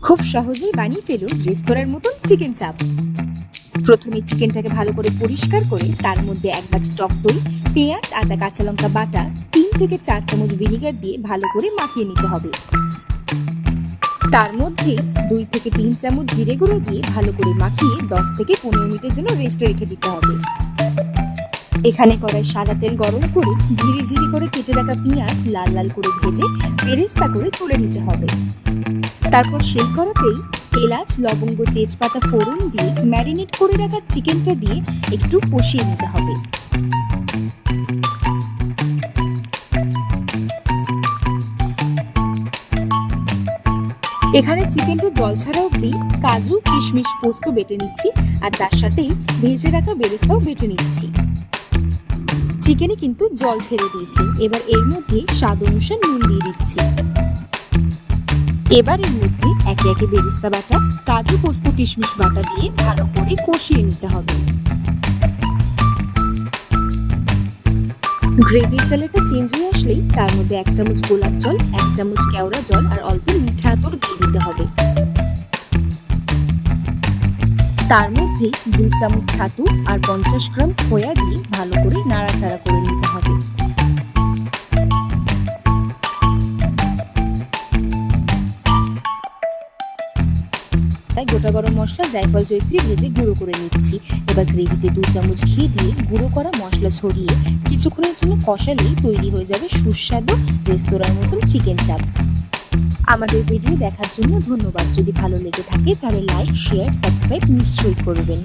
খুব সহজেই বানিয়ে ফেলুন রেস্তোরাঁর মতন চিকেন চাপ। প্রথমে চিকেনটাকে ভালো করে পরিষ্কার করে তার মধ্যে এক বাটি টক দই, পেঁয়াজ, আদা, কাঁচা লঙ্কা বাটা, 3 থেকে 4 চামচ ভিনিগার দিয়ে ভালো করে মাখিয়ে নিতে হবে। তার মধ্যে 2 থেকে 3 চামচ জিরে গুঁড়ো দিয়ে ভালো করে মাখিয়ে 10 থেকে 15 মিনিটের জন্য রেস্টে রেখে দিতে হবে। এখানে কড়াই সাদা তেল গরম করে ঝিরি ঝিরি করে কেটে রাখা পেঁয়াজ লাল লাল করে ভেজে বেরেস্তা করে তুলে নিতে হবে। তারপর সেই কড়াতেই এলাচ, লবঙ্গ, তেজপাতা ফোড়ন দিয়ে ম্যারিনেট করে রাখা চিকেনটা দিয়ে একটু কষিয়ে নিতে হবে। এখানে চিকেনটা জল ছাড়া অবধি কাজু, কিশমিশ, পোস্ত বেটে নিচ্ছি আর তার সাথেই ভেজে রাখা বেরেস্তাও বেটে নিচ্ছি। চিকেনে কিন্তু জল ছেড়ে দিয়েছি। এবার এর মধ্যে স্বাদ অনুসারে নুন দিয়ে দিচ্ছি। এবার এর মধ্যে একে একে বেরেস্তা বাটা, কাজু, পোস্ত, কিশমিশ বাটা দিয়ে ভালো করে কষিয়ে নিতে হবে। গ্রেভির কালারটা চেঞ্জ হয়ে আসলেই তার মধ্যে 1 চামচ গোলাপ জল, 1 চামচ কেওড়া জল আর অল্প মিঠা আতর দিয়ে দিতে হবে। তার মধ্যে 2 চামচ ছাতু আর 50 গ্রাম খোয়া দিয়ে ভালো করে নাড়াচাড়া করে নিতে হবে। তাই গোটা গরম মশলা, জায়ফল, জয়িত্রী ভেজে গুঁড়ো করে নিচ্ছি। এবার গ্রেভিতে 2 চামচ ঘি দিয়ে গুঁড়ো করা মশলা ছড়িয়ে কিছুক্ষণের জন্য কষালেই তৈরি হয়ে যাবে সুস্বাদু রেস্তোরাঁর মতন চিকেন চাপ। আমাদের ভিডিও দেখার জন্য ধন্যবাদ। যদি ভালো লেগে থাকে তাহলে লাইক, শেয়ার, সাবস্ক্রাইব নিশ্চয়ই করবেন।